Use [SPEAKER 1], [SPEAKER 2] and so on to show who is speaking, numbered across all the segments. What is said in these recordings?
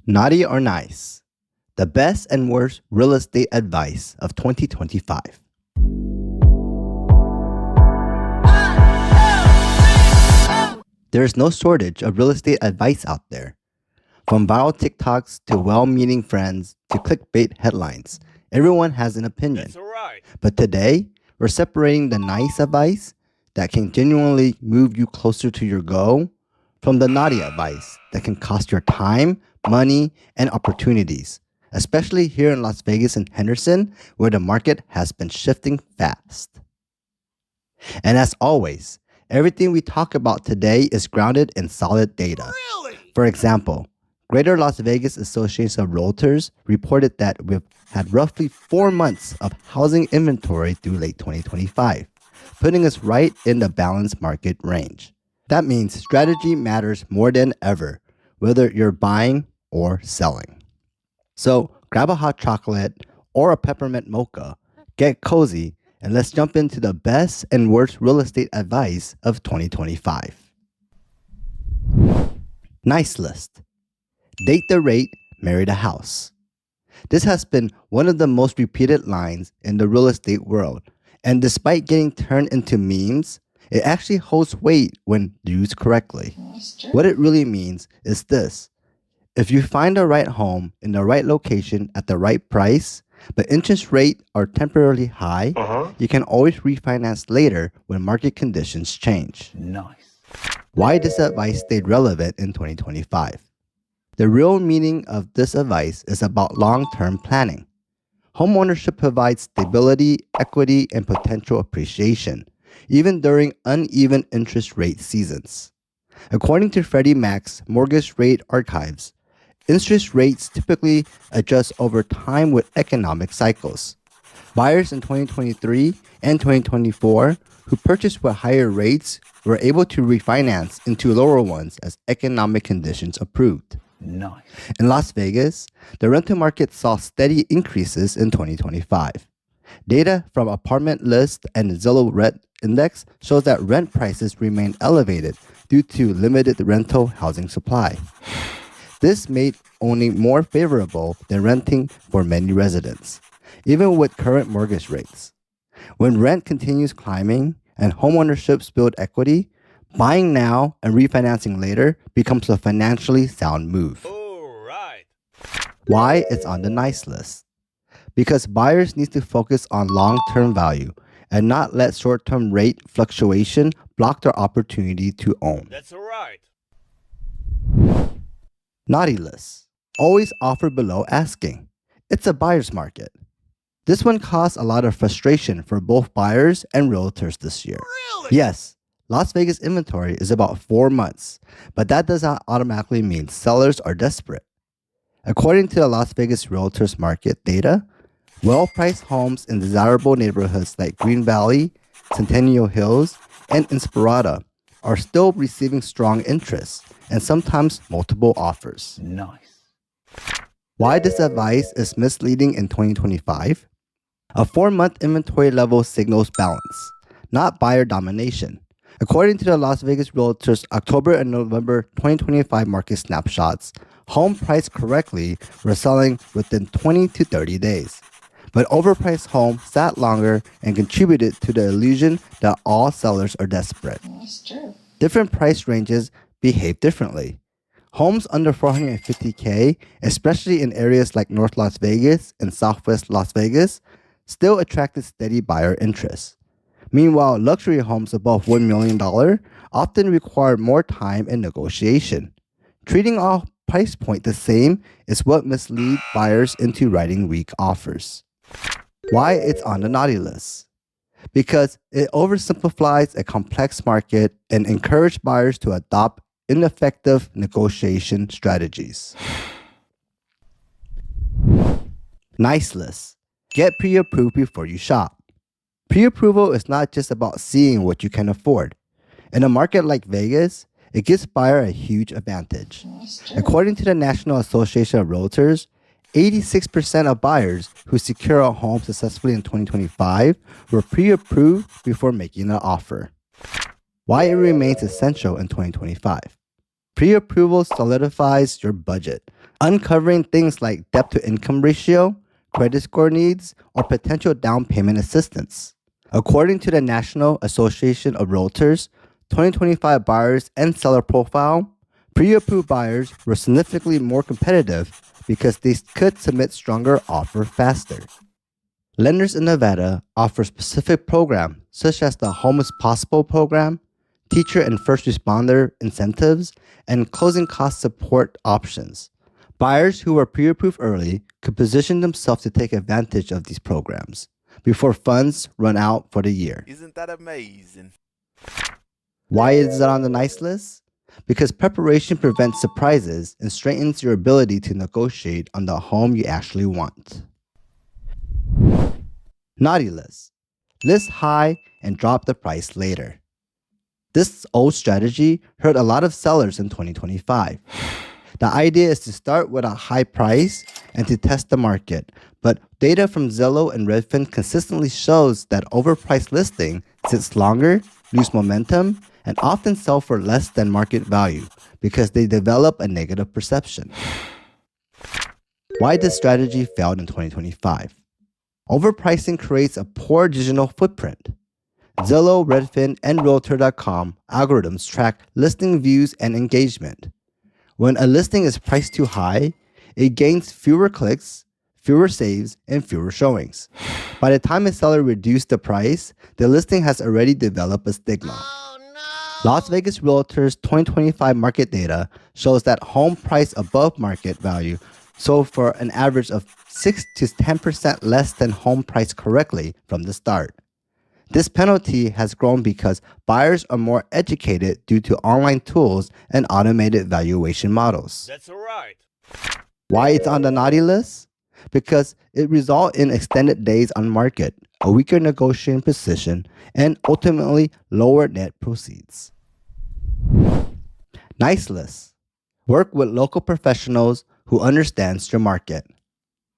[SPEAKER 1] Naughty or nice? The best and worst real estate advice of 2025. There is no shortage of real estate advice out there. From viral TikToks to well-meaning friends to clickbait headlines, everyone has an opinion.
[SPEAKER 2] That's all right.
[SPEAKER 1] But today, we're separating the nice advice that can genuinely move you closer to your goal from the naughty advice that can cost your time, money, and opportunities, especially here in Las Vegas and Henderson, where the market has been shifting fast. And as always, everything we talk about today is grounded in solid data.
[SPEAKER 2] Really?
[SPEAKER 1] For example, Greater Las Vegas Association of Realtors reported that we've had roughly 4 months of housing inventory through late 2025, putting us right in the balanced market range. That means strategy matters more than ever, whether you're buying or selling. So grab a hot chocolate or a peppermint mocha, get cozy, and let's jump into the best and worst real estate advice of 2025. Nice list. Date the rate, marry the house. This has been one of the most repeated lines in the real estate world, and despite getting turned into memes, it actually holds weight when used correctly. What it really means is this. If you find the right home in the right location at the right price, but interest rates are temporarily high, you can always refinance later when market conditions change.
[SPEAKER 2] Nice.
[SPEAKER 1] Why this advice stayed relevant in 2025? The real meaning of this advice is about long-term planning. Homeownership provides stability, equity, and potential appreciation, even during uneven interest rate seasons. According to Freddie Mac's Mortgage Rate Archives, interest rates typically adjust over time with economic cycles. Buyers in 2023 and 2024 who purchased with higher rates were able to refinance into lower ones as economic conditions improved.
[SPEAKER 2] Nice.
[SPEAKER 1] In Las Vegas, the rental market saw steady increases in 2025. Data from Apartment List and Zillow Rent Index shows that rent prices remained elevated due to limited rental housing supply. This made owning more favorable than renting for many residents, even with current mortgage rates. When rent continues climbing and homeownership builds equity, buying now and refinancing later becomes a financially sound move.
[SPEAKER 2] All right.
[SPEAKER 1] Why it's on the nice list? Because buyers need to focus on long-term value and not let short-term rate fluctuation block their opportunity to own.
[SPEAKER 2] That's all right.
[SPEAKER 1] Naughty list. Always offer below asking. It's a buyer's market. This one caused a lot of frustration for both buyers and realtors this year.
[SPEAKER 2] Really?
[SPEAKER 1] Yes, Las Vegas inventory is about 4 months, but that does not automatically mean sellers are desperate. According to the Las Vegas Realtors Market data, well-priced homes in desirable neighborhoods like Green Valley, Centennial Hills, and Inspirada are still receiving strong interest and sometimes multiple offers.
[SPEAKER 2] Nice.
[SPEAKER 1] Why this advice is misleading in 2025? A 4-month inventory level signals balance, not buyer domination. According to the Las Vegas Realtors October and November 2025 market snapshots, home priced correctly were selling within 20 to 30 days. But overpriced homes sat longer and contributed to the illusion that all sellers are desperate.
[SPEAKER 3] That's true.
[SPEAKER 1] Different price ranges behave differently. Homes under $450K, especially in areas like North Las Vegas and Southwest Las Vegas, still attracted steady buyer interest. Meanwhile, luxury homes above $1 million often require more time and negotiation. Treating all price point the same is what misleads buyers into writing weak offers. Why it's on the naughty list? Because it oversimplifies a complex market and encourages buyers to adopt ineffective negotiation strategies. Nice list. Get pre-approved before you shop. Pre-approval is not just about seeing what you can afford. In a market like Vegas, it gives buyers a huge advantage. According to the National Association of Realtors, 86% of buyers who secure a home successfully in 2025 were pre-approved before making an offer. Why it remains essential in 2025? Pre-approval solidifies your budget, uncovering things like debt to income ratio, credit score needs, or potential down payment assistance. According to the National Association of Realtors 2025 buyers and seller profile, pre-approved buyers were significantly more competitive because they could submit stronger offer faster. Lenders in Nevada offer specific programs such as the Home is Possible program, teacher and first responder incentives, and closing cost support options. Buyers who were pre-approved early could position themselves to take advantage of these programs before funds run out for the year.
[SPEAKER 2] Isn't that amazing?
[SPEAKER 1] Why is it on the nice list? Because preparation prevents surprises and strengthens your ability to negotiate on the home you actually want. Naughty list. List high and drop the price later. This old strategy hurt a lot of sellers in 2025. The idea is to start with a high price and to test the market, but data from Zillow and Redfin consistently shows that overpriced listings sit longer, lose momentum, and often sell for less than market value because they develop a negative perception. Why this strategy failed in 2025? Overpricing creates a poor digital footprint. Zillow, Redfin, and Realtor.com algorithms track listing views and engagement. When a listing is priced too high, it gains fewer clicks, fewer saves, and fewer showings. By the time a seller reduces the price, the listing has already developed a stigma.
[SPEAKER 2] Oh, no.
[SPEAKER 1] Las Vegas Realtors 2025 market data shows that home price above market value sold for an average of 6 to 10% less than home price correctly from the start. This penalty has grown because buyers are more educated due to online tools and automated valuation models.
[SPEAKER 2] That's right.
[SPEAKER 1] Why it's on the naughty list? Because it results in extended days on market, a weaker negotiating position, and ultimately lower net proceeds. Nice list. Work with local professionals who understands your market.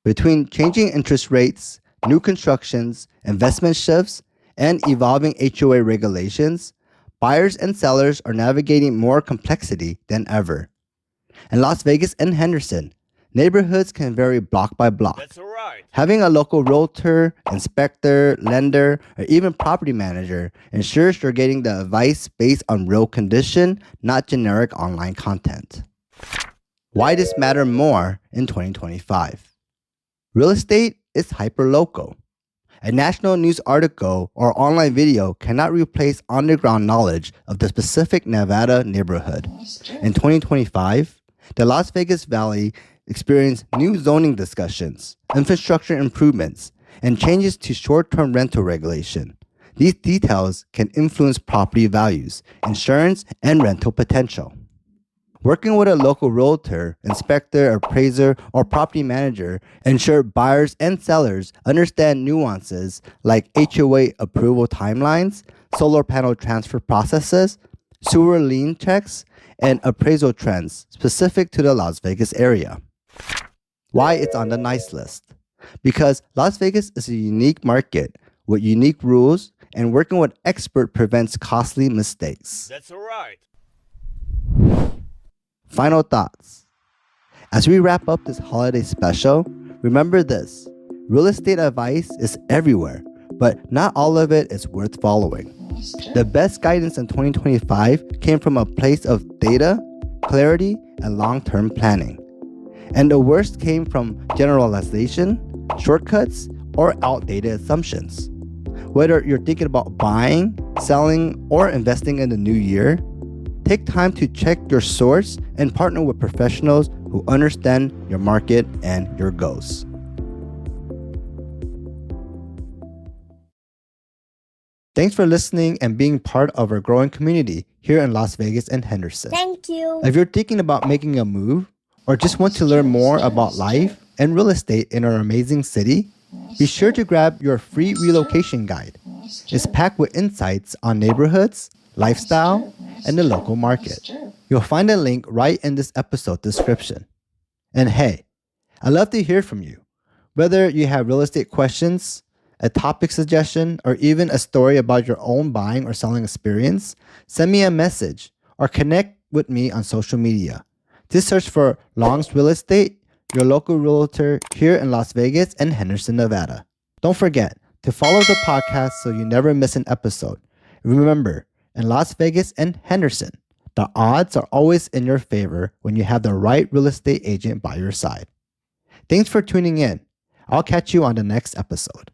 [SPEAKER 1] Between changing interest rates, new constructions, investment shifts, and evolving HOA regulations, buyers and sellers are navigating more complexity than ever. In Las Vegas and Henderson, neighborhoods can vary block by block.
[SPEAKER 2] That's right.
[SPEAKER 1] Having a local realtor, inspector, lender, or even property manager ensures you're getting the advice based on real condition, not generic online content. Why this matter more in 2025? Real estate is hyper-local. A national news article or online video cannot replace on-the-ground knowledge of the specific Nevada neighborhood. In 2025, the Las Vegas Valley experienced new zoning discussions, infrastructure improvements, and changes to short-term rental regulation. These details can influence property values, insurance, and rental potential. Working with a local realtor, inspector, appraiser, or property manager ensure buyers and sellers understand nuances like HOA approval timelines, solar panel transfer processes, sewer lien checks, and appraisal trends specific to the Las Vegas area. Why it's on the nice list? Because Las Vegas is a unique market with unique rules, and working with experts prevents costly mistakes.
[SPEAKER 2] That's right.
[SPEAKER 1] Final thoughts. As we wrap up this holiday special, remember this: real estate advice is everywhere, but not all of it is worth following. The best guidance in 2025 came from a place of data, clarity, and long-term planning. And the worst came from generalization, shortcuts, or outdated assumptions. Whether you're thinking about buying, selling, or investing in the new year, take time to check your source and partner with professionals who understand your market and your goals. Thanks for listening and being part of our growing community here in Las Vegas and Henderson.
[SPEAKER 3] Thank you.
[SPEAKER 1] If you're thinking about making a move or just want to learn more about life and real estate in our amazing city, be sure to grab your free relocation guide. It's packed with insights on neighborhoods, lifestyle, and the local market. You'll find a link right in this episode description. And hey, I'd love to hear from you. Whether you have real estate questions, a topic suggestion, or even a story about your own buying or selling experience, send me a message or connect with me on social media. Just search for Long's Real Estate, your local realtor here in Las Vegas and Henderson, Nevada. Don't forget to follow the podcast so you never miss an episode. Remember, in Las Vegas and Henderson, the odds are always in your favor when you have the right real estate agent by your side. Thanks for tuning in. I'll catch you on the next episode.